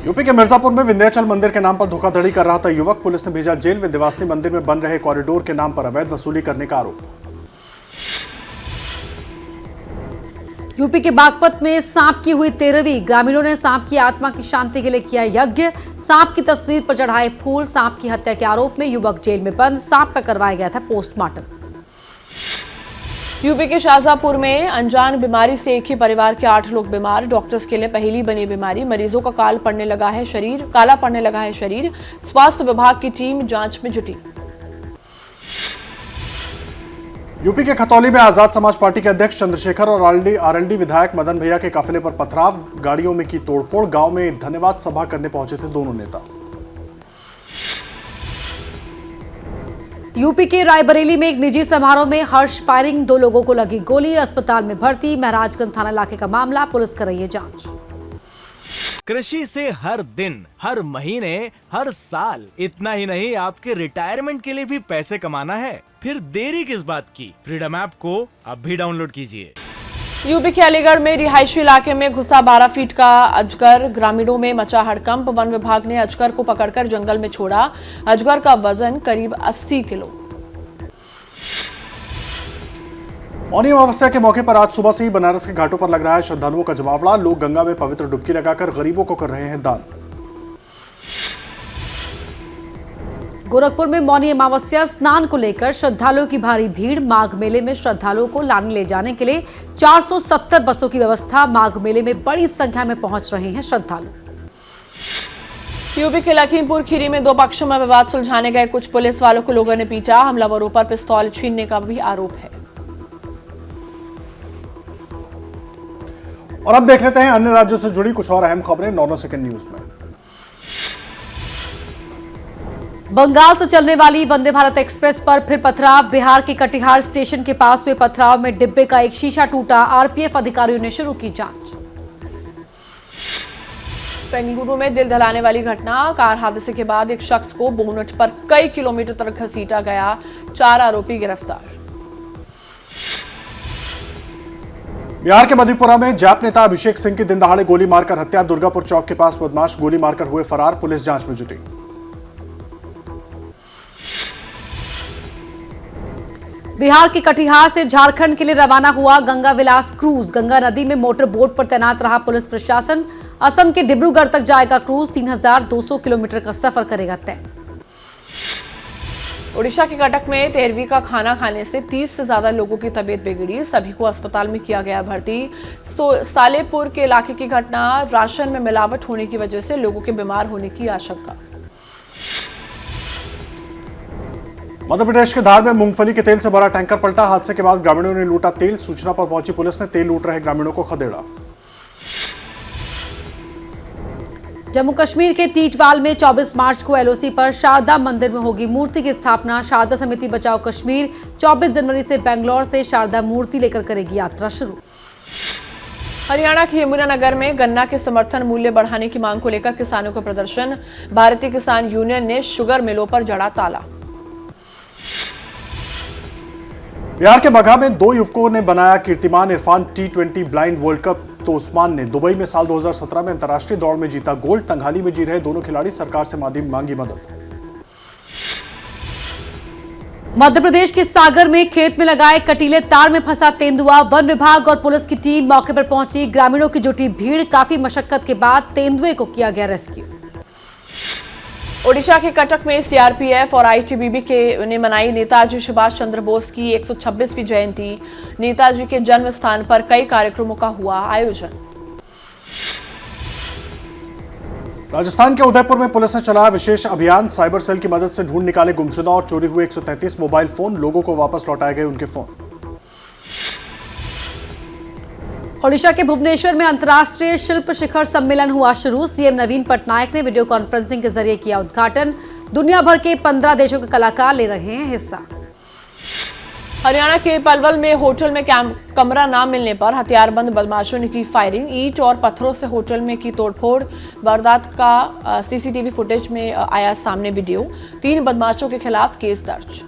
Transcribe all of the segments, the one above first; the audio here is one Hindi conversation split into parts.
यूपी के मिर्जापुर में विंध्याचल मंदिर के नाम पर धोखाधड़ी कर रहा था युवक, पुलिस ने भेजा जेल। विंध्यवासिनी मंदिर में बन रहे कॉरिडोर के नाम पर अवैध वसूली करने का आरोप। यूपी के बागपत में सांप की हुई 13वीं। ग्रामीणों ने सांप की आत्मा की शांति के लिए किया यज्ञ। सांप की तस्वीर पर चढ़ाए फूल। सांप की हत्या के आरोप में युवक जेल में बंद। सांप का करवाया गया था पोस्टमार्टम। यूपी के शाहजहांपुर में अनजान बीमारी से एक ही परिवार के 8 लोग बीमार। डॉक्टर्स के लिए पहली बनी बीमारी। मरीजों का काला पड़ने लगा है शरीर। स्वास्थ्य विभाग की टीम जांच में जुटी। यूपी के खतौली में आजाद समाज पार्टी के अध्यक्ष चंद्रशेखर और आरएलडी विधायक मदन भैया के काफिले पर पथराव। गाड़ियों में की तोड़फोड़। गांव में धन्यवाद सभा करने पहुंचे थे दोनों नेता। यूपी के रायबरेली में एक निजी समारोह में हर्ष फायरिंग। 2 लोगों को लगी गोली। अस्पताल में भर्ती। महराजगंज थाना इलाके का मामला। पुलिस कर रही है जांच। कृषि से हर दिन, हर महीने, हर साल, इतना ही नहीं आपके रिटायरमेंट के लिए भी पैसे कमाना है? फिर देरी किस बात की? फ्रीडम ऐप को अब भी डाउनलोड कीजिए। यूपी के अलीगढ़ में रिहायशी इलाके में घुसा 12 फीट का अजगर। ग्रामीणों में मचा हड़कंप। वन विभाग ने अजगर को पकड़कर जंगल में छोड़ा। अजगर का वजन करीब 80 किलो। मौनी अमावस्या के मौके पर आज सुबह से ही बनारस के घाटों पर लग रहा है श्रद्धालुओं का जमावड़ा। लोग गंगा में पवित्र डुबकी लगाकर गरीबों को कर रहे हैं दान। गोरखपुर में मौनी अमावस्या स्नान को लेकर श्रद्धालुओं की भारी भीड़। माघ मेले में श्रद्धालुओं को लाने ले जाने के लिए 470 बसों की व्यवस्था। माघ मेले में बड़ी संख्या में पहुंच रहे हैं श्रद्धालु। यूपी के लखीमपुर खीरी में 2 पक्षों में विवाद सुलझाने गए कुछ पुलिस वालों को लोगों ने पीटा। हमलावरों पर पिस्तौल छीनने का भी आरोप है। और अब देख लेते हैं अन्य राज्यों से जुड़ी कुछ और अहम खबरें 9 सेकंड न्यूज में। बंगाल से चलने वाली वंदे भारत एक्सप्रेस पर फिर पथराव। बिहार के कटिहार स्टेशन के पास हुए पथराव में डिब्बे का एक शीशा टूटा। आरपीएफ अधिकारियों ने शुरू की जांच। बेंगलुरु में दिल दहलाने वाली घटना। कार हादसे के बाद एक शख्स को बोनट पर कई किलोमीटर तक घसीटा गया। 4 आरोपी गिरफ्तार। बिहार के मधेपुरा में जाप नेता अभिषेक सिंह की दिन दहाड़े गोली मारकर हत्या। दुर्गापुर चौक के पास बदमाश गोली मारकर हुए फरार। पुलिस जांच में जुटी। बिहार के कटिहार से झारखंड के लिए रवाना हुआ गंगा विलास क्रूज। गंगा नदी में मोटर बोट पर तैनात रहा पुलिस प्रशासन। असम के डिब्रूगढ़ तक जाएगा क्रूज। 3200 किलोमीटर का सफर करेगा तय। ओडिशा के कटक में 13वीं का खाना खाने से 30 से ज्यादा लोगों की तबीयत बिगड़ी। सभी को अस्पताल में किया गया भर्ती। सालेपुर के इलाके की घटना। राशन में मिलावट होने की वजह से लोगों के बीमार होने की आशंका। मध्य प्रदेश के धार में मूंगफली के तेल से भरा टैंकर पलटा। हादसे के बाद ग्रामीणों ने लूटा तेल। सूचना पर पहुंची पुलिस ने तेल लूट रहे ग्रामीणों को खदेड़ा। जम्मू कश्मीर के टीटवाल में 24 मार्च को एलओसी पर शारदा मंदिर में होगी मूर्ति की स्थापना। शारदा समिति बचाओ कश्मीर 24 जनवरी से बेंगलोर से शारदा मूर्ति लेकर करेगी यात्रा शुरू। हरियाणा के यमुनानगर में गन्ना के समर्थन मूल्य बढ़ाने की मांग को लेकर किसानों का प्रदर्शन। भारतीय किसान यूनियन ने शुगर मिलों पर जड़ा ताला। बिहार के बगहा में 2 युवकों ने बनाया कीर्तिमान। Irfan T20 blind world cup तो उस्मान ने दुबई में साल 2017 में अंतर्राष्ट्रीय दौड़ में जीता गोल्ड। तंगहाली में जी रहे दोनों खिलाड़ी सरकार से मांगी मदद। मध्य प्रदेश के सागर में खेत में लगाए कटीले तार में फंसा तेंदुआ। वन विभाग और पुलिस की टीम मौके पर पहुंची। ग्रामीणों की जुटी भीड़। काफी मशक्कत के बाद तेंदुए को किया गया रेस्क्यू। ओडिशा के कटक में सीआरपीएफ और आईटीबीपी ने मनाई नेताजी सुभाष चंद्र बोस की 126वीं जयंती। नेताजी के जन्म स्थान पर कई कार्यक्रमों का हुआ आयोजन। राजस्थान के उदयपुर में पुलिस ने चलाया विशेष अभियान। साइबर सेल की मदद से ढूंढ निकाले गुमशुदा और चोरी हुए 133 मोबाइल फोन। लोगों को वापस लौटाए गए उनके फोन। ओडिशा के भुवनेश्वर में अंतर्राष्ट्रीय शिल्प शिखर सम्मेलन हुआ शुरू। सीएम नवीन पटनायक ने वीडियो कॉन्फ्रेंसिंग के जरिए किया उद्घाटन। दुनिया भर के 15 देशों के कलाकार ले रहे हैं हिस्सा। हरियाणा के पलवल में होटल में कमरा न मिलने पर हथियारबंद बदमाशों ने की फायरिंग। ईंट और पत्थरों से होटल में की तोड़फोड़। वारदात का सीसीटीवी फुटेज में आया सामने वीडियो। 3 बदमाशों के खिलाफ केस दर्ज।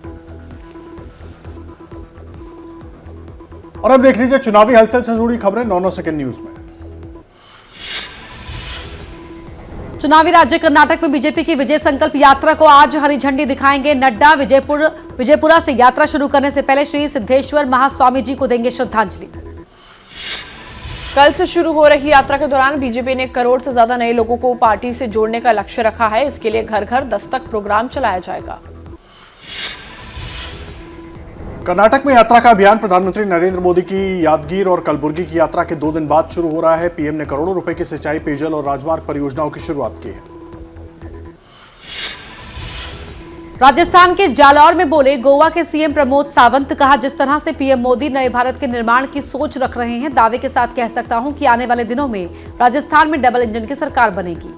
और अब देख लीजिए चुनावी हलचल से जुड़ी खबरें 9 सेकंड न्यूज में। चुनावी राज्य कर्नाटक में बीजेपी की विजय संकल्प यात्रा को आज हरी झंडी दिखाएंगे नड्डा। विजयपुरा से यात्रा शुरू करने से पहले श्री सिद्धेश्वर महास्वामी जी को देंगे श्रद्धांजलि। कल से शुरू हो रही यात्रा के दौरान बीजेपी ने 1 करोड़ से ज्यादा नए लोगों को पार्टी से जोड़ने का लक्ष्य रखा है। इसके लिए घर घर दस्तक प्रोग्राम चलाया जाएगा। कर्नाटक में यात्रा का अभियान प्रधानमंत्री नरेंद्र मोदी की यादगीर और कलबुर्गी की यात्रा के 2 दिन बाद शुरू हो रहा है। पीएम ने करोड़ों रुपए की सिंचाई, पेयजल और राजमार्ग परियोजनाओं की शुरुआत की है। राजस्थान के जालौर में बोले गोवा के सीएम प्रमोद सावंत। कहा, जिस तरह से पीएम मोदी नए भारत के निर्माण की सोच रख रहे हैं, दावे के साथ कह सकता हूं कि आने वाले दिनों में राजस्थान में डबल इंजन की सरकार बनेगी।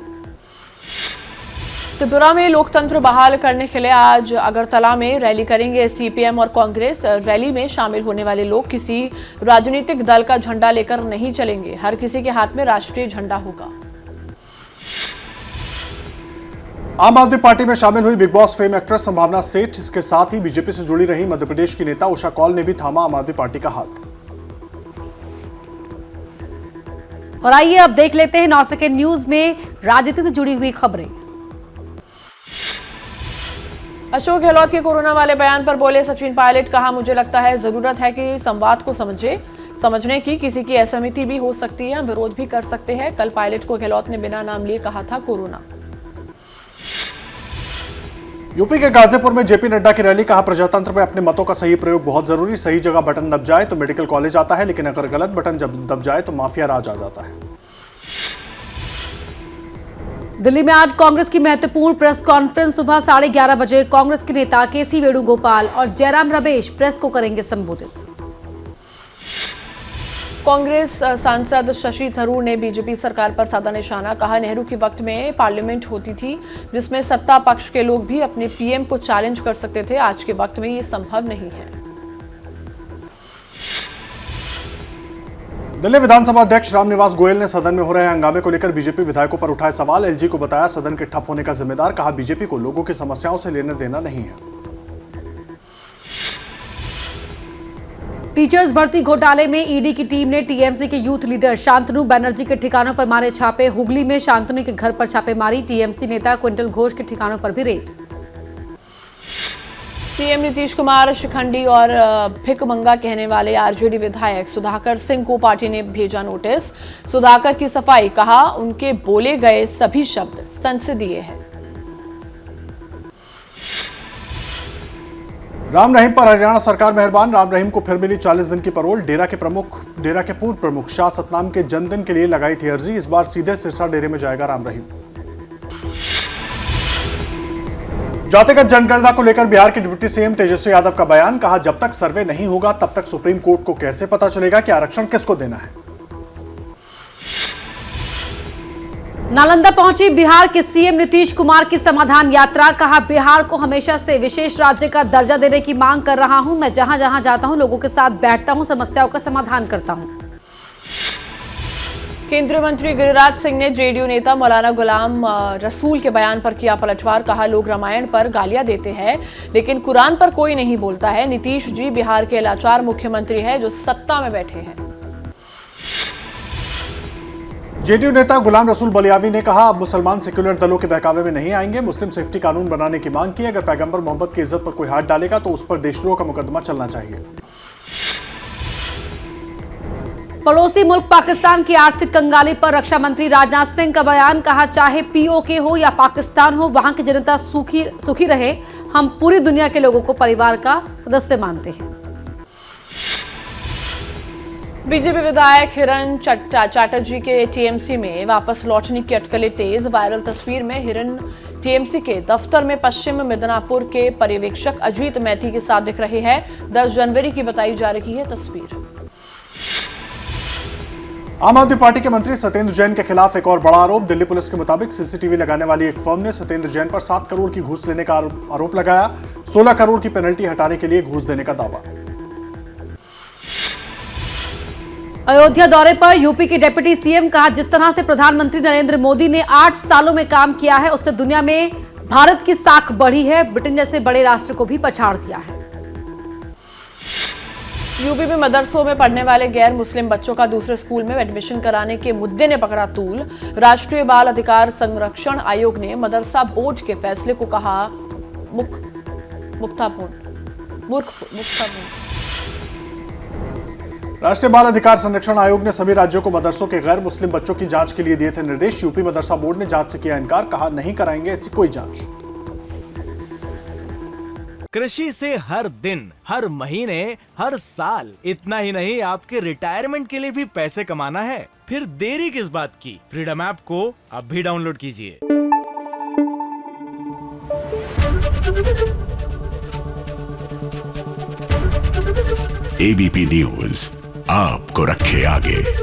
त्रिपुरा में लोकतंत्र बहाल करने के लिए आज अगरतला में रैली करेंगे सीपीएम और कांग्रेस। रैली में शामिल होने वाले लोग किसी राजनीतिक दल का झंडा लेकर नहीं चलेंगे। हर किसी के हाथ में राष्ट्रीय झंडा होगा। आम आदमी पार्टी में शामिल हुई बिग बॉस फेम एक्ट्रेस संभावना सेठ, इसके साथ ही बीजेपी से जुड़ी रही मध्य प्रदेश की नेता उषा कौल ने भी थामा आम आदमी पार्टी का हाथ। और आइए अब देख लेते हैं 9 सेकंड न्यूज में राजनीति से जुड़ी हुई खबरें। अशोक गहलोत के कोरोना वाले बयान पर बोले सचिन पायलट। कहा, मुझे लगता है जरूरत है कि संवाद को समझने की किसी की असहमति भी हो सकती है, हम विरोध भी कर सकते हैं। कल पायलट को गहलोत ने बिना नाम लिए कहा था कोरोना। यूपी के गाजीपुर में जेपी नड्डा की रैली। कहा, प्रजातंत्र में अपने मतों का सही प्रयोग बहुत जरूरी। सही जगह बटन दब जाए तो मेडिकल कॉलेज आता है, लेकिन अगर गलत बटन जब दब जाए तो माफिया राज आ जाता है। दिल्ली में आज कांग्रेस की महत्वपूर्ण प्रेस कॉन्फ्रेंस। सुबह 11:30 बजे कांग्रेस के नेता केसी वेणुगोपाल और जयराम रमेश प्रेस को करेंगे संबोधित। कांग्रेस सांसद शशि थरूर ने बीजेपी सरकार पर साधा निशाना। कहा, नेहरू के वक्त में पार्लियामेंट होती थी जिसमें सत्ता पक्ष के लोग भी अपने पीएम को चैलेंज कर सकते थे। आज के वक्त में ये संभव नहीं है। दिल्ली विधानसभा अध्यक्ष रामनिवास गोयल ने सदन में हो रहे हंगामे को लेकर बीजेपी विधायकों पर उठाए सवाल। एलजी को बताया सदन के ठप होने का जिम्मेदार। कहा, बीजेपी को लोगों की समस्याओं से लेना देना नहीं है। टीचर्स भर्ती घोटाले में ईडी की टीम ने टीएमसी के यूथ लीडर शांतनु बनर्जी के ठिकानों पर मारे छापे। हुगली में शांतनु के घर पर छापेमारी। टीएमसी नेता क्विंटल घोष के ठिकानों पर भी रेड। सीएम नीतीश कुमार शिखंडी और भिकमंगा कहने वाले आरजेडी विधायक सुधाकर सिंह को पार्टी ने भेजा नोटिस। सुधाकर की सफाई। कहा, उनके बोले गए सभी शब्द संसदीय है। राम रहीम पर हरियाणा सरकार मेहरबान। राम रहीम को फिर मिली 40 दिन की पैरोल। डेरा के पूर्व प्रमुख शाह सतनाम के जन्मदिन के लिए लगाई थी अर्जी। इस बार सीधे सिरसा डेरे में जाएगा राम रहीम। जातिगत जनगणना को लेकर बिहार के डिप्टी सीएम तेजस्वी यादव का बयान। कहा, जब तक सर्वे नहीं होगा तब तक सुप्रीम कोर्ट को कैसे पता चलेगा कि आरक्षण किसको देना है। नालंदा पहुंची बिहार के सीएम नीतीश कुमार की समाधान यात्रा। कहा, बिहार को हमेशा से विशेष राज्य का दर्जा देने की मांग कर रहा हूं। मैं जहां जहां जाता हूं लोगों के साथ बैठता हूं, समस्याओं का समाधान करता हूं। केंद्रीय मंत्री गिरिराज सिंह ने जेडीयू नेता मौलाना गुलाम रसूल के बयान पर किया पलटवार। कहा, लोग रामायण पर गालियां देते हैं लेकिन कुरान पर कोई नहीं बोलता है। नीतीश जी बिहार के लाचार मुख्यमंत्री है जो सत्ता में बैठे हैं। जेडीयू नेता गुलाम रसूल बलियावी ने कहा, अब मुसलमान सेक्युलर दलों के बहकावे में नहीं आएंगे। मुस्लिम सेफ्टी कानून बनाने की मांग की। अगर पैगंबर मोहम्मद की इज्जत पर कोई हाथ डालेगा तो उस पर देशद्रोह का मुकदमा चलना चाहिए। पड़ोसी मुल्क पाकिस्तान की आर्थिक कंगाली पर रक्षा मंत्री राजनाथ सिंह का बयान। कहा, चाहे पीओके हो या पाकिस्तान हो, वहां की जनता सुखी रहे। हम पूरी दुनिया के लोगों को परिवार का सदस्य मानते हैं। बीजेपी विधायक हिरन चैटर्जी के टीएमसी में वापस लौटने की अटकलें तेज। वायरल तस्वीर में हिरन टीएमसी के दफ्तर में पश्चिम मिदनापुर के पर्यवेक्षक अजीत मैथी के साथ दिख रहे हैं। 10 जनवरी की बताई जा रही है तस्वीर। आम आदमी पार्टी के मंत्री सत्येंद्र जैन के खिलाफ एक और बड़ा आरोप। दिल्ली पुलिस के मुताबिक सीसीटीवी लगाने वाली एक फर्म ने सत्येंद्र जैन पर 7 करोड़ की घूस लेने का आरोप लगाया। 16 करोड़ की पेनल्टी हटाने के लिए घूस देने का दावा। अयोध्या दौरे पर यूपी के डिप्टी सीएम। कहा, जिस तरह से प्रधानमंत्री नरेंद्र मोदी ने 8 सालों में काम किया है उससे दुनिया में भारत की साख बढ़ी है। ब्रिटेन जैसे बड़े राष्ट्र को भी पछाड़ दिया है। यूपी में मदरसों में पढ़ने वाले गैर मुस्लिम बच्चों का दूसरे स्कूल में एडमिशन कराने के मुद्दे ने पकड़ा तूल। राष्ट्रीय बाल अधिकार संरक्षण आयोग ने मदरसा बोर्ड के फैसले को कहा मूर्खतापूर्ण। राष्ट्रीय बाल अधिकार संरक्षण आयोग ने सभी राज्यों को मदरसों के गैर मुस्लिम बच्चों की जांच के लिए दिए थे निर्देश। यूपी मदरसा बोर्ड ने जांच से किया इनकार, कहा नहीं कराएंगे ऐसी कोई जांच। कृषि से हर दिन, हर महीने, हर साल, इतना ही नहीं आपके रिटायरमेंट के लिए भी पैसे कमाना है। फिर देरी किस बात की? फ्रीडम ऐप को अब भी डाउनलोड कीजिए। एबीपी न्यूज आपको रखे आगे।